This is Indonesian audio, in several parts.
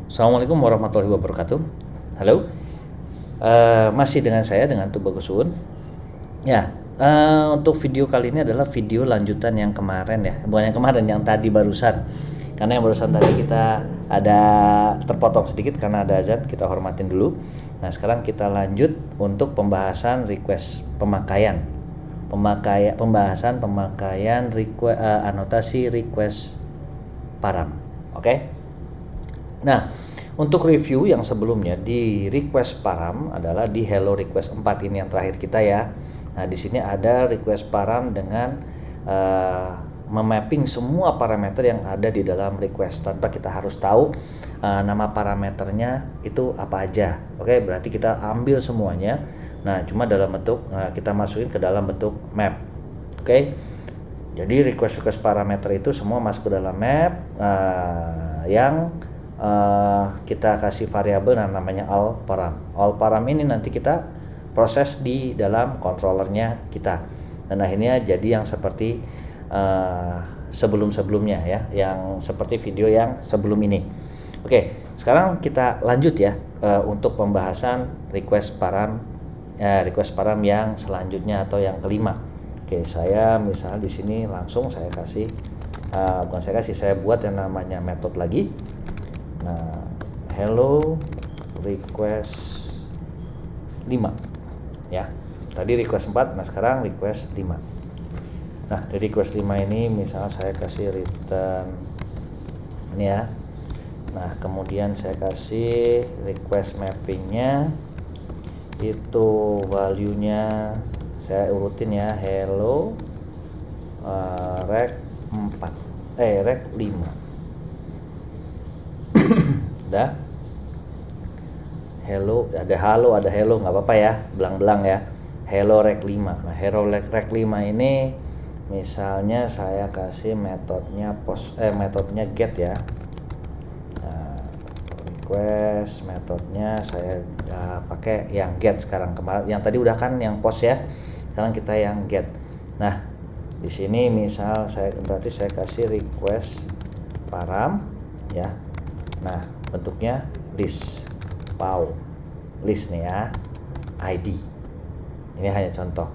Assalamualaikum warahmatullahi wabarakatuh. Halo, masih dengan saya dengan Tubagusun. Ya, untuk video kali ini adalah video lanjutan yang kemarin ya, bukan yang kemarin, yang tadi barusan. Karena yang barusan tadi kita ada terpotong sedikit karena ada azan, kita hormatin dulu. Nah, sekarang kita lanjut untuk pembahasan request pemakaian. Pembahasan pemakaian anotasi request param. Oke? Nah, untuk review yang sebelumnya di request param adalah di hello request 4 ini yang terakhir kita ya. Nah, di sini ada request param dengan memapping semua parameter yang ada di dalam request tanpa kita harus tahu nama parameternya itu apa aja. Oke, berarti kita ambil semuanya. Nah, cuma dalam bentuk kita masukin ke dalam bentuk map. Oke. Jadi request parameter itu semua masuk ke dalam map yang kita kasih variabel namanya all param. All param ini nanti kita proses di dalam controllernya kita. Dan akhirnya jadi yang seperti sebelum-sebelumnya ya, yang seperti video yang sebelum ini. Oke, sekarang kita lanjut ya untuk pembahasan request param yang selanjutnya atau yang kelima. Oke, saya misal di sini langsung saya kasih saya buat yang namanya metode lagi. Nah, hello request 5 ya. Tadi request 4, nah sekarang request 5. Nah, di request 5 ini misalnya saya kasih return ini ya. Nah, kemudian saya kasih request mappingnya itu value-nya saya urutin ya, hello rec 5. Udah. Hello, ada hello nggak apa-apa ya, belang-belang ya. Hello rec 5. Nah, hello rec 5 ini misalnya saya kasih metodenya metodenya get ya. Nah, request metodenya saya pakai yang get sekarang. Kemarin yang tadi udah kan yang post ya. Sekarang kita yang get. Nah, di sini misal berarti saya kasih request param ya. Nah, bentuknya list list nih ya, ID. Ini hanya contoh.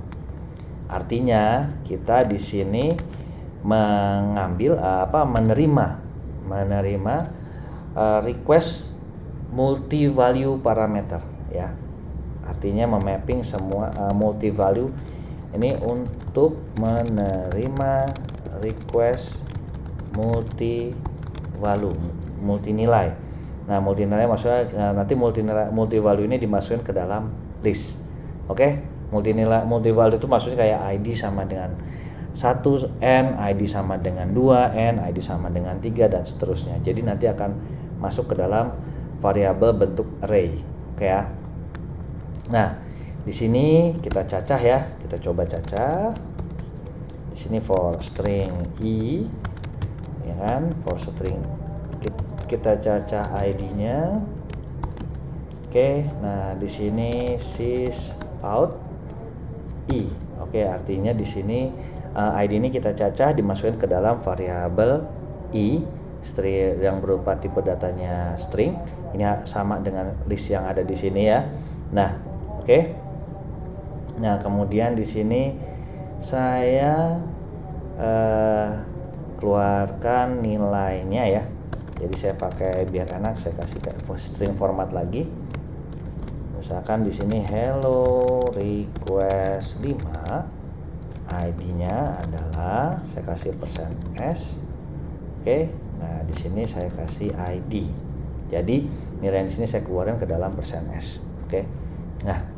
Artinya kita di sini mengambil menerima request multi value parameter ya. Artinya memapping semua multi value ini untuk menerima request multi value, multi nilai. Nah, multi nilai maksudnya nanti multi value ini dimasukkan ke dalam list. Oke? Multi value itu maksudnya kayak ID sama dengan 1N, ID sama dengan 2N, ID sama dengan 3 dan seterusnya. Jadi nanti akan masuk ke dalam variabel bentuk array. Oke ya. Nah, di sini kita cacah ya. Kita coba cacah. Di sini for string i ya kan, for string kita cacah ID-nya. Oke, nah di sini sys out i. Oke, artinya di sini ID ini kita cacah dimasukkan ke dalam variabel i string yang berupa tipe datanya string. Ini sama dengan list yang ada di sini ya. Nah, oke. Nah, kemudian di sini saya keluarkan nilainya ya. Jadi saya pakai biar enak, saya kasih string format lagi. Misalkan di sini hello request 5, ID-nya adalah saya kasih %s. Oke. Nah, di sini saya kasih ID. Jadi nilai di sini saya keluarkan ke dalam %s. Oke. Nah,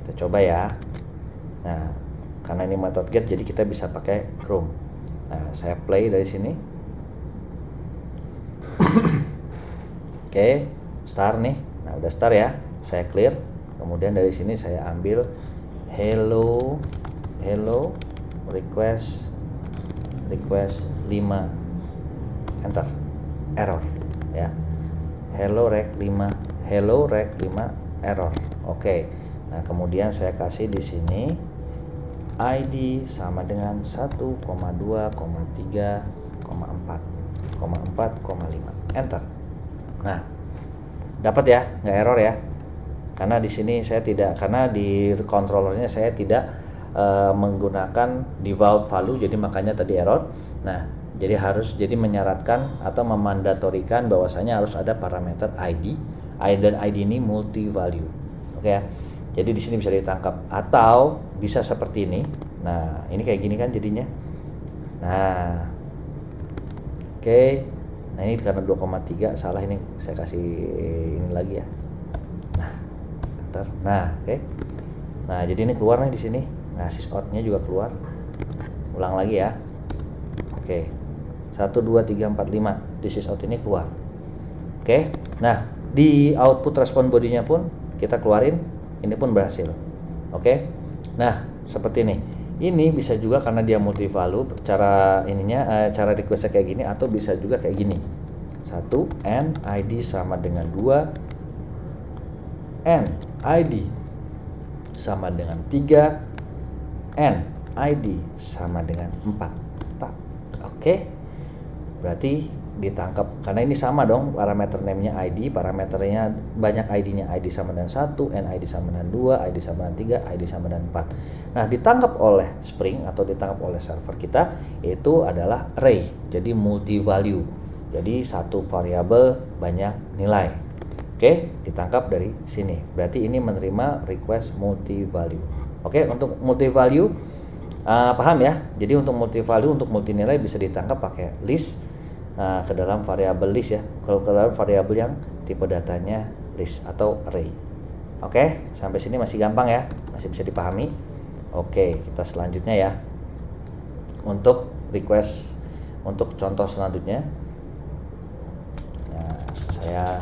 kita coba ya. Nah, karena ini metode get jadi kita bisa pakai Chrome. Nah, saya play dari sini. Oke, start nih. Nah, udah start ya. Saya clear. Kemudian dari sini saya ambil hello request 5. Enter. Error ya. Hello rec 5 error. Oke. Nah, kemudian saya kasih di sini ID sama dengan 1,2,3,4,5. Enter. Nah, Dapat ya, nggak error ya. Karena di sini saya tidak, karena di controllernya saya tidak menggunakan default value, jadi makanya tadi error. Nah, jadi menyaratkan atau memandatorikan bahwasanya harus ada parameter ID, dan ID ini multi value. Oke ya. Jadi di sini bisa ditangkap atau bisa seperti ini. Nah, ini kayak gini kan jadinya. Nah, oke. Nah, ini karena 2,3 salah, ini saya kasih ini lagi ya. Nah, oke. Nah, jadi ini keluar nih di sini. Nah, sysout-nya juga keluar. Ulang lagi ya. Oke. 1 2 3 4 5. Di sysout ini keluar. Oke. Nah, di output respon bodinya pun kita keluarin, ini pun berhasil. Oke. Nah, seperti ini. Ini bisa juga karena dia multi value, cara cara request-nya kayak gini, atau bisa juga kayak gini. 1 n ID sama dengan 2 n ID sama dengan 3, n ID sama dengan 4. Oke. Berarti ditangkap, karena ini sama dong parameter name-nya ID, parameternya banyak ID-nya, ID sama dengan 1, n ID sama dengan 2, ID sama dengan 3, ID sama dengan 4. Nah, ditangkap oleh Spring atau ditangkap oleh server kita itu adalah array, jadi multi value. Jadi satu variabel banyak nilai. Oke, ditangkap dari sini. Berarti ini menerima request multi value. Oke, untuk multi value paham ya? Jadi untuk multi value, untuk multi nilai bisa ditangkap pakai list ke dalam variabel list ya. Kalau ke dalam variabel yang tipe datanya list atau array. Oke, sampai sini masih gampang ya, masih bisa dipahami. Oke, kita selanjutnya ya. Untuk request, untuk contoh selanjutnya, nah, saya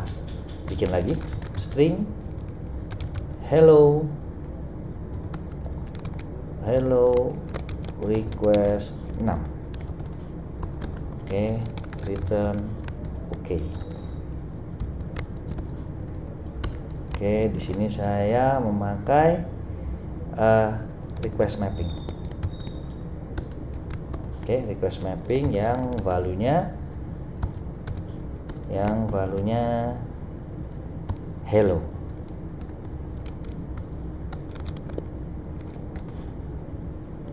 bikin lagi string hello request 6. Oke, return oke. Oke, di sini saya memakai request mapping. Oke, request mapping yang value-nya hello.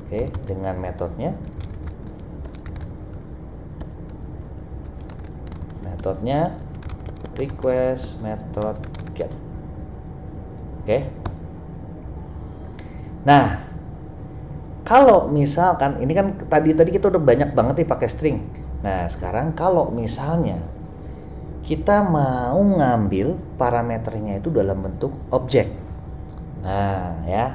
Oke, dengan metodenya request method get. Oke. Nah, kalau misalkan ini kan tadi kita udah banyak banget nih pakai string. Nah, sekarang kalau misalnya kita mau ngambil parameternya itu dalam bentuk objek. Nah, ya.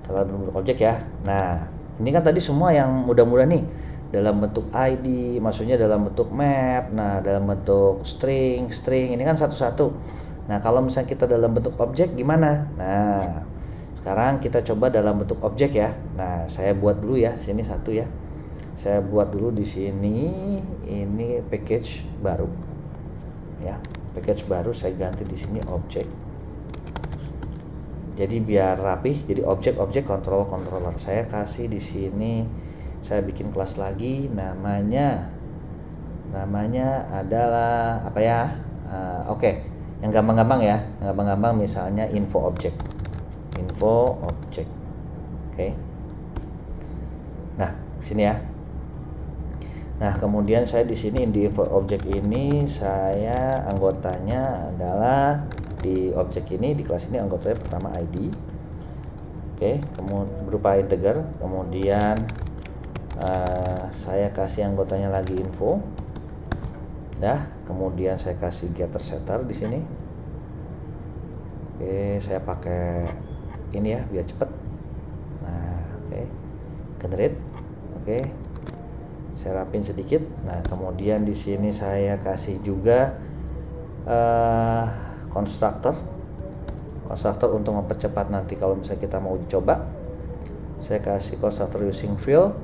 Dalam bentuk objek ya. Nah, ini kan tadi semua yang mudah-mudah nih. Dalam bentuk ID, maksudnya dalam bentuk map. Nah, dalam bentuk string. Ini kan satu-satu. Nah, kalau misalnya kita dalam bentuk objek gimana? Nah, sekarang kita coba dalam bentuk objek ya. Nah, saya buat dulu ya, sini satu ya. Saya buat dulu di sini ini package baru. Ya, package baru saya ganti di sini objek. Jadi biar rapih, jadi objek controller. Saya kasih di sini, saya bikin kelas lagi, namanya adalah apa ya? Oke. Yang gampang-gampang ya, misalnya info object. Oke. Nah, sini ya. Nah, kemudian saya di sini di info object ini saya anggotanya adalah di objek ini, di kelas ini anggotanya pertama ID. Oke, kemudian berupa integer, kemudian saya kasih anggotanya lagi info. Nah, kemudian saya kasih getter setter di sini. Oke, saya pakai ini ya biar cepet. Nah, oke. Generate. Oke. Saya rapin sedikit. Nah, kemudian di sini saya kasih juga konstruktor untuk mempercepat nanti kalau misalnya kita mau coba. Saya kasih konstruktor using fill,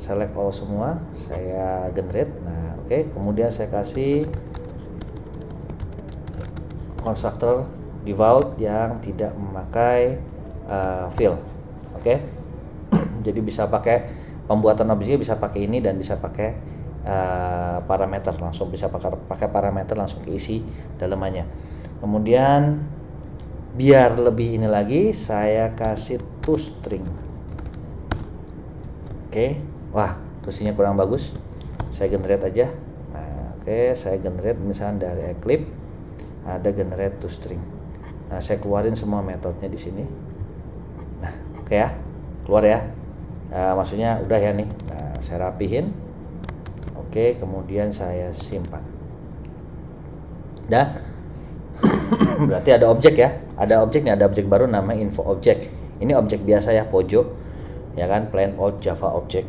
select all semua, saya generate. Nah, oke. Kemudian saya kasih konstruktor default yang tidak memakai fill. Oke. Jadi bisa pakai pembuatan objeknya, bisa pakai ini dan bisa pakai parameter langsung, bisa pakai parameter langsung keisi dalamannya. Kemudian biar lebih ini lagi, saya kasih toString. Oke, wah toStringnya kurang bagus. Saya generate aja. Nah, oke, saya generate misalnya dari Eclipse ada generate toString. Nah, saya keluarin semua metodenya di sini. Nah, oke ya, keluar ya. Maksudnya udah ya nih. Nah, saya rapihin. Oke, kemudian saya simpan. Dah. Berarti ada objek ya. Ada objek nih, ada objek baru namanya info object. Ini objek biasa ya, Pojo. Ya kan, plain old Java object.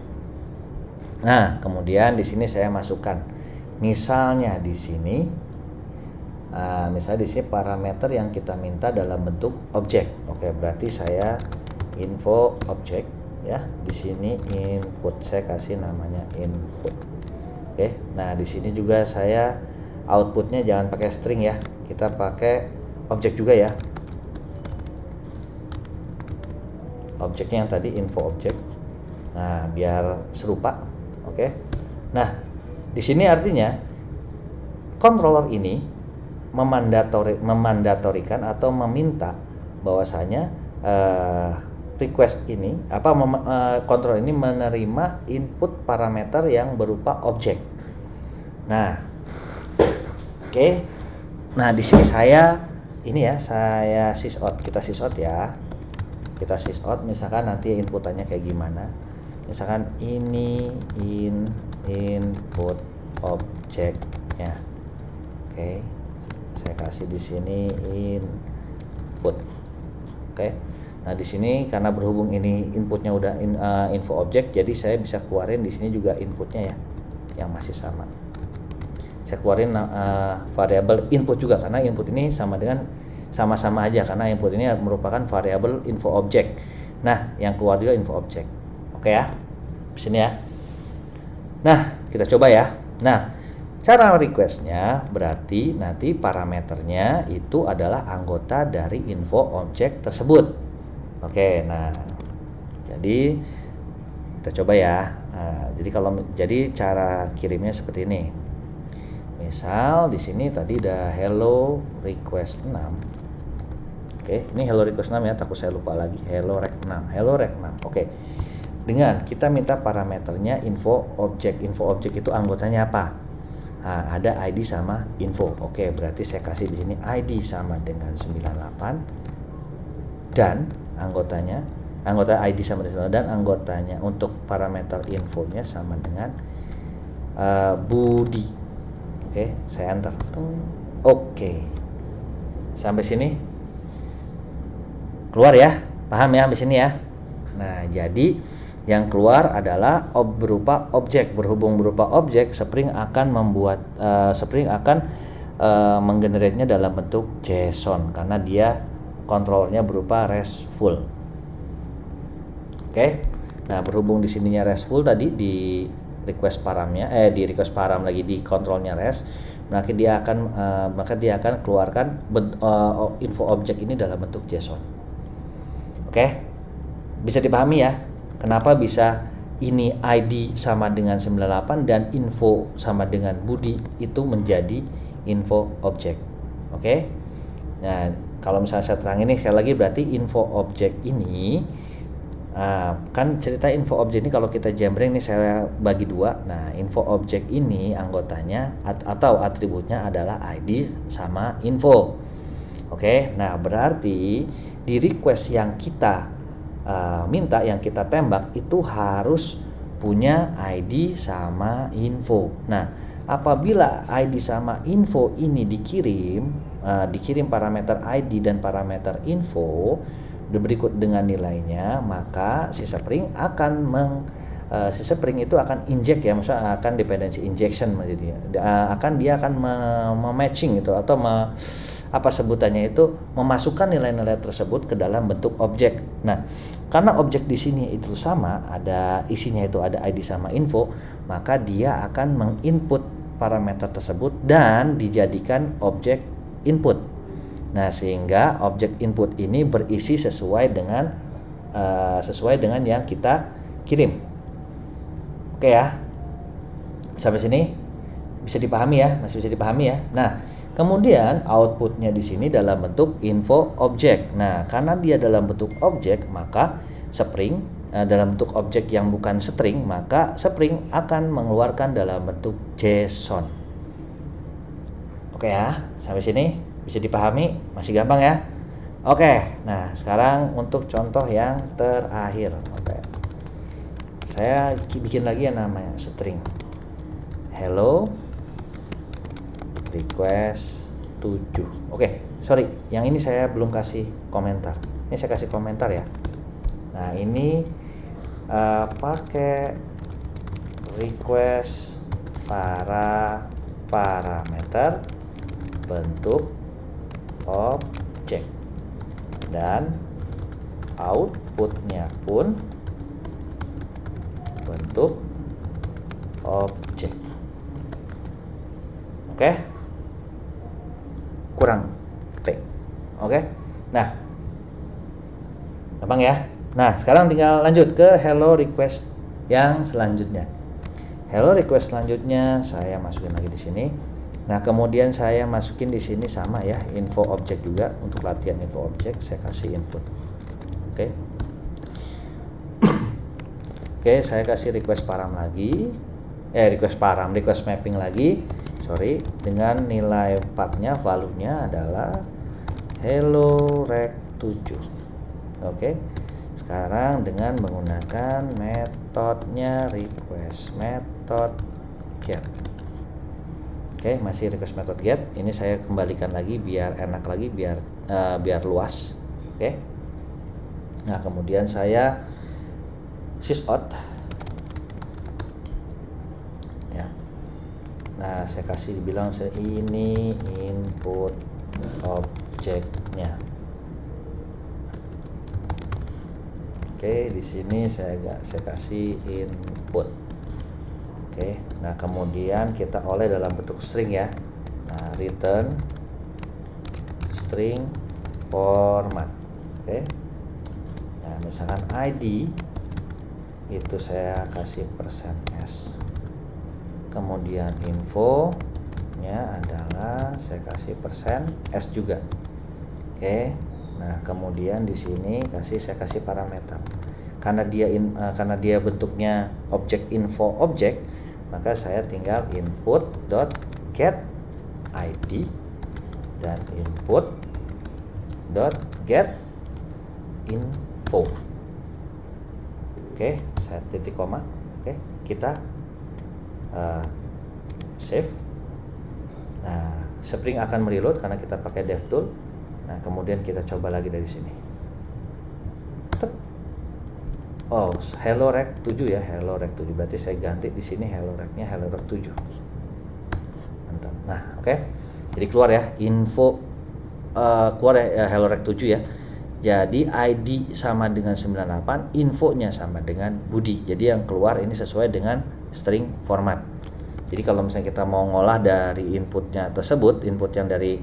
Nah, kemudian di sini saya masukkan. Misalnya di sini parameter yang kita minta dalam bentuk objek. Oke, berarti saya info object ya. Di sini input, saya kasih namanya input. Oke. Nah, di sini juga saya outputnya jangan pakai string ya. Kita pakai objek juga ya. Objeknya yang tadi info object. Nah, biar serupa. Oke. Nah, di sini artinya controller ini memandatorikan atau meminta bahwasanya request ini controller ini menerima input parameter yang berupa objek. Nah, oke. Nah, di sini saya sysout. Kita sysout ya. Kita sysout misalkan nanti inputannya kayak gimana. Misalkan ini input objeknya. Oke. Saya kasih di sini input. Oke. Nah, di sini karena berhubung ini inputnya udah info object, jadi saya bisa keluarin di sini juga inputnya ya, yang masih sama. Saya keluarin variabel input juga karena input ini sama-sama aja karena input ini merupakan variabel info object. Nah, yang keluar juga info object. Oke ya. Di sini ya. Nah, kita coba ya. Nah, cara requestnya berarti nanti parameternya itu adalah anggota dari info object tersebut. Oke, nah jadi kita coba ya. Nah, jadi cara kirimnya seperti ini. Misal di sini tadi ada hello request 6. Oke, ini hello request 6 ya, takut saya lupa lagi. Hello rec 6. Hello rec 6. Oke. Dengan kita minta parameternya info object. Info object itu anggotanya apa? Nah, ada ID sama info. Oke, berarti saya kasih di sini ID sama dengan 98 dan anggota ID sama dengan 98 dan anggotanya untuk parameter infonya sama dengan Budi. Oke, saya enter. Oke. Sampai sini keluar ya. Paham ya sampai sini ya? Nah, jadi yang keluar adalah berupa objek. Berhubung berupa objek, Spring akan menggenerate-nya dalam bentuk JSON karena dia kontrolnya berupa RESTful. Oke. Nah, berhubung di sininya RESTful tadi di request paramnya di request param lagi di kontrolnya REST, maka dia akan keluarkan info objek ini dalam bentuk JSON. Oke. Bisa dipahami ya? Kenapa bisa ini ID sama dengan 98 dan info sama dengan Budi itu menjadi info object. Oke. Nah, kalau misalnya saya terang ini sekali lagi berarti info object ini kan cerita info object ini kalau kita jambring ini saya bagi dua. Nah, info object ini anggotanya atau atributnya adalah ID sama info. Oke. Nah, berarti di request yang kita minta, yang kita tembak itu harus punya ID sama info. Nah, apabila ID sama info ini dikirim parameter ID dan parameter info berikut dengan nilainya, maka si Spring itu akan inject ya, maksudnya akan dependency injection, dia akan mematching itu atau sebutannya itu memasukkan nilai-nilai tersebut ke dalam bentuk objek. Nah, karena objek di sini itu sama, ada isinya itu ada ID sama info, maka dia akan menginput parameter tersebut dan dijadikan objek input. Nah, sehingga objek input ini berisi sesuai dengan yang kita kirim. Oke ya. Sampai sini bisa dipahami ya? Masih bisa dipahami ya? Nah, Kemudian outputnya di sini dalam bentuk info objek. Nah, karena dia dalam bentuk objek, maka Spring dalam bentuk objek yang bukan string, maka Spring akan mengeluarkan dalam bentuk JSON. Oke ya, sampai sini bisa dipahami? Masih gampang ya? Oke, nah sekarang untuk contoh yang terakhir. Oke, saya bikin lagi yang namanya string hello request 7. Oke, sorry, yang ini saya belum kasih komentar. Ini saya kasih komentar ya. Nah, ini pakai request parameter bentuk objek dan outputnya pun bentuk objek. Oke, kurang P. Oke, nah gampang ya. Nah, sekarang tinggal lanjut ke hello request yang selanjutnya. Hello request selanjutnya saya masukin lagi di sini. Nah, kemudian saya masukin di sini sama ya, info objek juga. Untuk latihan info objek saya kasih input. Oke. Oke, saya kasih request param lagi. Request mapping lagi. Sorry, dengan nilai 4-nya, value-nya adalah hello rec 7. Oke. Sekarang dengan menggunakan metodenya request method get. Oke, masih request method get. Ini saya kembalikan lagi biar enak lagi, biar luas. Oke. Nah, kemudian saya sysout. Ya. Nah, saya kasih bilang ini input objeknya. Oke, di sini saya kasih input. Oke, nah kemudian kita oleh dalam bentuk string ya. Nah, return string format. Oke. Nah, misalkan ID itu saya kasih %s. Kemudian info-nya adalah saya kasih %s juga. Oke. Nah, kemudian di sini saya kasih parameter. Karena dia bentuknya objek info objek, maka saya tinggal input dot get id dan input dot get info. Oke, saya titik koma. Oke, kita save. Nah, Spring akan mereload karena kita pakai DevTool. Nah, kemudian kita coba lagi dari sini. Oh, hello rec 7 ya, hello rec 7. Berarti saya ganti di sini hello rec-nya hello rec 7. Mantap. Nah, oke. Jadi keluar ya info keluar ya hello rec 7 ya. Jadi ID sama dengan 98, infonya sama dengan Budi. Jadi yang keluar ini sesuai dengan string format. Jadi kalau misalnya kita mau ngolah dari inputnya tersebut, input yang dari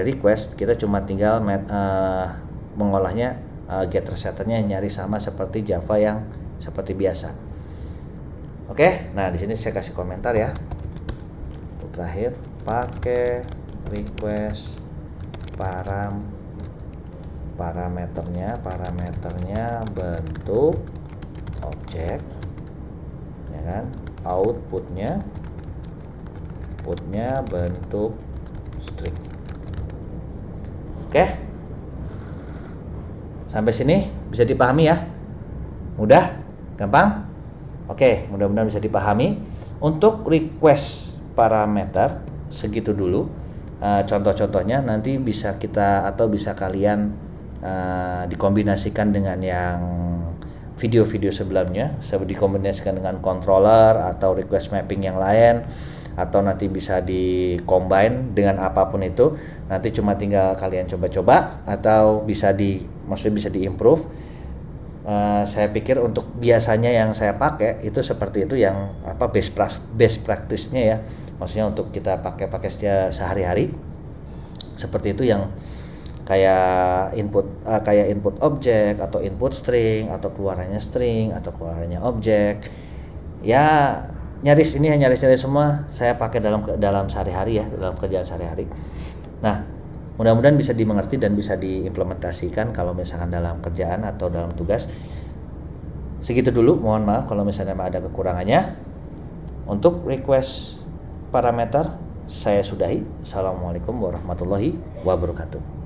request, kita cuma tinggal mengolahnya getter setternya nyari sama seperti Java yang seperti biasa. Oke, nah di sini saya kasih komentar ya. Untuk terakhir pakai request parameternya bentuk objek, ya kan? Outputnya bentuk string. Oke. Sampai sini bisa dipahami ya? Mudah? Gampang? Oke, mudah-mudahan bisa dipahami. Untuk request parameter segitu dulu. Contoh-contohnya nanti bisa kalian dikombinasikan dengan yang video-video sebelumnya, dikombinasikan dengan controller atau request mapping yang lain, atau nanti bisa di-combine dengan apapun itu. Nanti cuma tinggal kalian coba-coba atau bisa di-improve. Saya pikir untuk biasanya yang saya pakai itu seperti itu, yang best practice-nya ya. Maksudnya untuk kita pakai sehari-hari. Seperti itu, yang kayak input objek atau input string atau keluarannya string atau keluarannya objek. Ya, nyaris semua saya pakai dalam sehari-hari ya, dalam kerjaan sehari-hari. Nah, mudah-mudahan bisa dimengerti dan bisa diimplementasikan kalau misalkan dalam kerjaan atau dalam tugas. Segitu dulu, mohon maaf kalau misalnya ada kekurangannya. Untuk request parameter saya sudahi. Assalamualaikum warahmatullahi wabarakatuh.